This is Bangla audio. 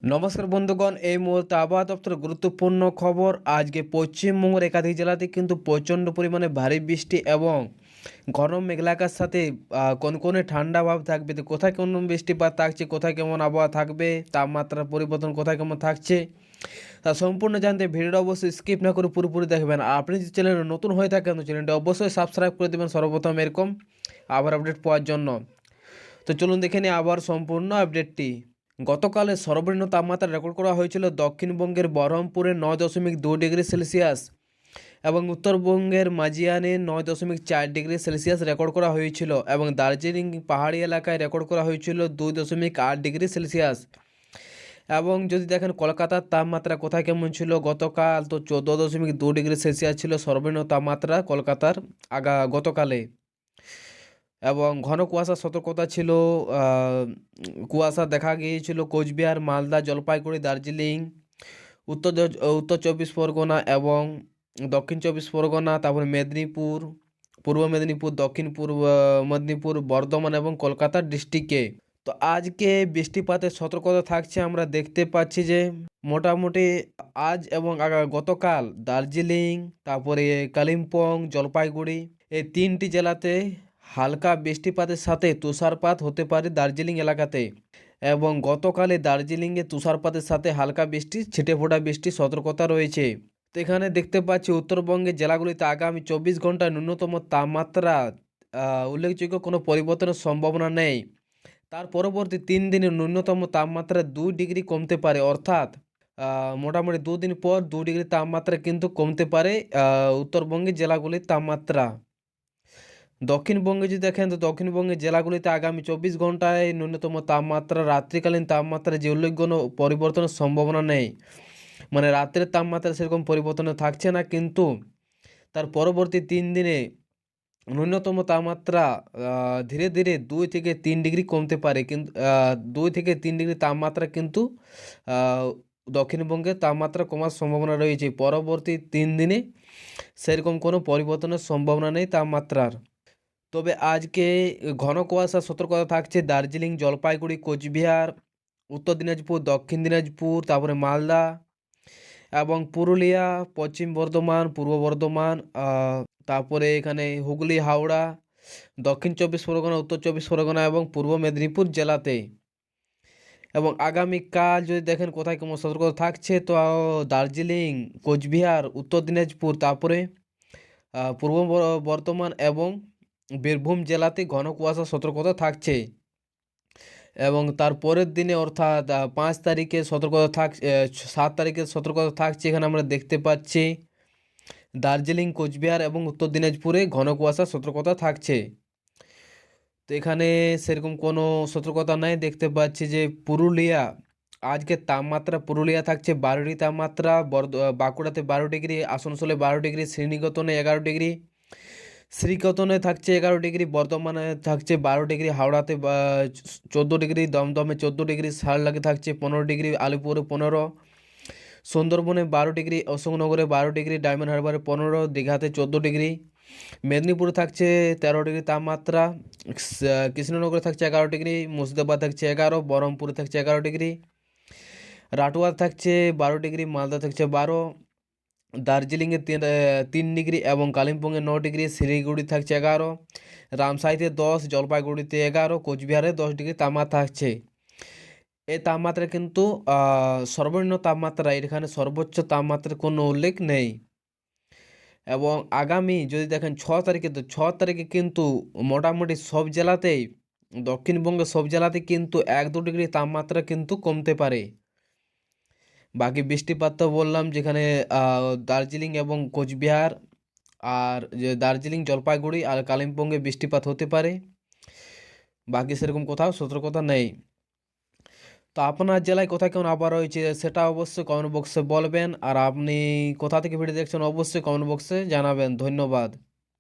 নমস্কার বন্ধুগণ, এই মুহূর্তে আবহাওয়া দপ্তরের গুরুত্বপূর্ণ খবর। আজকে পশ্চিমবঙ্গের একাধিক জেলাতে কিন্তু প্রচণ্ড পরিমাণে ভারী বৃষ্টি এবং ঘন মেঘলাকার সাথে কনকনে ঠান্ডা ভাব থাকবে। তো কোথায় কেমন বৃষ্টিপাত থাকছে, কোথায় কেমন আবহাওয়া থাকবে, তাপমাত্রার পরিবর্তন কোথায় কেমন থাকছে, তা সম্পূর্ণ জানতে ভিডিওটা অবশ্যই স্কিপ না করে পুরোপুরি দেখবেন। আর আপনি যদি চ্যানেলে নতুন হয়ে থাকেন তো চ্যানেলটা অবশ্যই সাবস্ক্রাইব করে দেবেন সর্বপ্রথম এরকম আবার আপডেট পাওয়ার জন্য। তো চলুন দেখে নিই আবার সম্পূর্ণ আপডেটটি। গতকালের সর্বনিম্ন তাপমাত্রা রেকর্ড করা হয়েছিল দক্ষিণবঙ্গের বহরমপুরে 9.2 ডিগ্রি সেলসিয়াস এবং উত্তরবঙ্গের মাজিয়ানে 9.4 ডিগ্রি সেলসিয়াস রেকর্ড করা হয়েছিল এবং দার্জিলিং পাহাড়ি এলাকায় রেকর্ড করা হয়েছিল 2.8 ডিগ্রি সেলসিয়াস। এবং যদি দেখেন কলকাতার তাপমাত্রা কোথায় কেমন ছিল গতকাল, তো 14.2 ডিগ্রি সেলসিয়াস ছিল সর্বনিম্ন তাপমাত্রা কলকাতার গতকালে। এবং ঘন কুয়াশার সতর্কতা ছিল। কুয়াশা দেখা গিয়েছিল কোচবিহার, মালদা, জলপাইগুড়ি, দার্জিলিং, উত্তর চব্বিশ পরগনা এবং দক্ষিণ চব্বিশ পরগনা, তারপরে মেদিনীপুর, পূর্ব মেদিনীপুর, দক্ষিণ পূর্ব মেদিনীপুর, বর্ধমান এবং কলকাতা ডিস্ট্রিক্টে। তো আজকে বৃষ্টিপাতের সতর্কতা থাকছে। আমরা দেখতে পাচ্ছি যে মোটামুটি আজ এবং গতকাল দার্জিলিং, তারপরে কালিম্পং, জলপাইগুড়ি এই তিনটি জেলাতে হালকা বৃষ্টিপাতের সাথে তুষারপাত হতে পারে দার্জিলিং এলাকাতে। এবং গতকালে দার্জিলিংয়ে তুষারপাতের সাথে হালকা বৃষ্টি, ছিটে ফোঁটা বৃষ্টির সতর্কতা রয়েছে। তো এখানে দেখতে পাচ্ছি উত্তরবঙ্গের জেলাগুলিতে আগামী 24 ঘন্টায় ন্যূনতম তাপমাত্রা উল্লেখযোগ্য কোনো পরিবর্তনের সম্ভাবনা নেই। তার পরবর্তী 3 দিনের ন্যূনতম তাপমাত্রা 2 ডিগ্রি কমতে পারে, অর্থাৎ মোটামুটি 2 দিন পর 2 ডিগ্রি তাপমাত্রা কিন্তু কমতে পারে উত্তরবঙ্গের জেলাগুলির তাপমাত্রা। দক্ষিণবঙ্গে যদি দেখেন তো দক্ষিণবঙ্গের জেলাগুলিতে আগামী 24 ঘন্টায় ন্যূনতম তাপমাত্রা, রাত্রিকালীন তাপমাত্রা যে উল্লেখযোগ্য পরিবর্তনের সম্ভাবনা নেই। মানে রাত্রের তাপমাত্রা সেরকম পরিবর্তন থাকছে না, কিন্তু তার পরবর্তী 3 দিনে ন্যূনতম তাপমাত্রা ধীরে ধীরে 2 থেকে 3 ডিগ্রি কমতে পারে। কিন্তু 2 থেকে 3 ডিগ্রি তাপমাত্রা কিন্তু দক্ষিণবঙ্গের তাপমাত্রা কমার সম্ভাবনা রয়েছে। পরবর্তী 3 দিনে সেরকম কোনো পরিবর্তনের সম্ভাবনা নেই তাপমাত্রার। তবে আজকে ঘন কুয়াশার সতর্কতা থাকছে দার্জিলিং, জলপাইগুড়ি, কোচবিহার, উত্তর দিনাজপুর, দক্ষিণ দিনাজপুর, তারপরে মালদা এবং পুরুলিয়া, পশ্চিম বর্ধমান, পূর্ব বর্ধমান, তারপরে এখানে হুগলি, হাওড়া, দক্ষিণ চব্বিশ পরগনা, উত্তর চব্বিশ পরগনা এবং পূর্ব মেদিনীপুর জেলাতে। এবং আগামীকাল যদি দেখেন কোথায় কেমন সতর্কতা থাকছে, তো দার্জিলিং, কোচবিহার, উত্তর দিনাজপুর, তারপরে পূর্ব বর্ধমান এবং বীরভূম জেলাতে ঘন কুয়াশার সতর্কতা থাকছে। এবং তার পরের দিনে অর্থাৎ 5 তারিখে সতর্কতা 7 তারিখের সতর্কতা থাকছে। এখানে আমরা দেখতে পাচ্ছি দার্জিলিং, কোচবিহার এবং উত্তর দিনাজপুরে ঘন কুয়াশার সতর্কতা থাকছে। তো এখানে সেরকম কোনো সতর্কতা নাই। দেখতে পাচ্ছি যে পুরুলিয়া, আজকে তাপমাত্রা পুরুলিয়া থাকছে 12 ডিগ্রি তাপমাত্রা, বাঁকুড়াতে 12 ডিগ্রি, আসানসোলে 12 ডিগ্রি, শ্রীনিকেতনে 11 ডিগ্রি, শ্রীকেতনে থাকছে 11 ডিগ্রি, বর্ধমানে থাকছে 12 ডিগ্রি, হাওড়াতে 14 ডিগ্রি, দমদমে 14 ডিগ্রি, সারলাগে থাকছে 15 ডিগ্রি, আলিপুরে 15, সুন্দরবনে 12 ডিগ্রি, অশোকনগরে 12 ডিগ্রি, ডায়মন্ড হারবারে 15, দীঘাতে 14 ডিগ্রি, মেদিনীপুরে থাকছে 13 ডিগ্রি তাপমাত্রা, কৃষ্ণনগরে থাকছে 11 ডিগ্রি, মুর্শিদাবাদ থাকছে 11, বহরমপুরে থাকছে 11 ডিগ্রি, রাটুয়া থাকছে 12 ডিগ্রি, মালদা থাকছে 12, দার্জিলিংয়ে 3 ডিগ্রি এবং কালিম্পংয়ে 9 ডিগ্রি, শিলিগুড়ি থাকছে 11, রামসাইতে 10, জলপাইগুড়িতে 11, কোচবিহারে 10 ডিগ্রি তাপমাত্রা থাকছে। এই তাপমাত্রা কিন্তু সর্বনিম্ন তাপমাত্রা, এখানে সর্বোচ্চ তাপমাত্রার কোনো উল্লেখ নেই। এবং আগামী যদি দেখেন 6 তারিখে, তো 6 তারিখে কিন্তু মোটামুটি সব জেলাতেই, দক্ষিণবঙ্গের সব জেলাতে কিন্তু 1-2 ডিগ্রি তাপমাত্রা কিন্তু কমতে পারে। বাকি বৃষ্টিপাত তো বললাম, যেখানে দার্জিলিং এবং কোচবিহার আর যে দার্জিলিং, জলপাইগুড়ি আর কালিম্পংয়ে বৃষ্টিপাত হতে পারে। বাকি সেরকম কোথাও সতর্কতা নেই। তো আপনার জেলায় কোথায় কেমন আবহাওয়া রয়েছে সেটা অবশ্যই কমেন্ট বক্সে বলবেন। আর আপনি কোথা থেকে ভিডিও দেখছেন অবশ্যই কমেন্ট বক্সে জানাবেন। ধন্যবাদ।